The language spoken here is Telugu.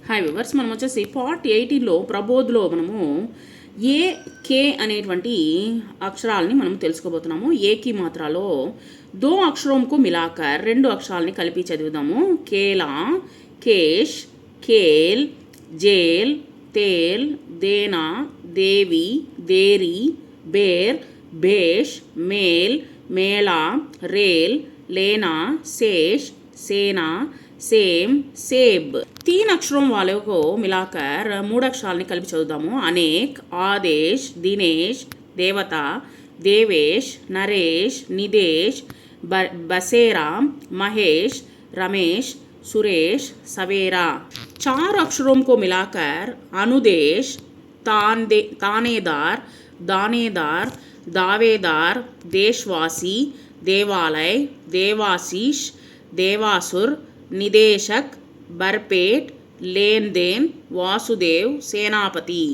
హాయ్ వివర్స్, మనం వచ్చేసి పార్ట్ 18లో ప్రబోధ్లో మనము ఏ కే అనేటువంటి అక్షరాలని మనం తెలుసుకోబోతున్నాము. ఏకి మాత్రాలో దో అక్షరంకు మిలాకర్ రెండు అక్షరాలని కలిపి చదువుదాము. కేలా, కేష్, కేల్, జేల్, తేల్, దేనా, దేవి, దేరి, బేర్, బేష్, మేల్, మేళా, రేల్, लेना, शेष, सेना, सेम, सेब. 3 अक्षरों वालों को मिलाकर 3 अक्षराలని కలిపి చదువుదాము. అనేక్, ఆదేశ్, దినేష్, దేవత, దేవేష్, నరేష్, నిదేష్, బసేరా, మహేష్, రమేష్, सुरेश, सवेरा. 4 अक्षरों को मिलाकर अनुदेश, तानेदार, दानेदार, दावेदार, देशवासी, देवालय, देवाशीष, देवासुर, निदेशक, बरपेट, लेन देन, वासुदेव, सेनापति.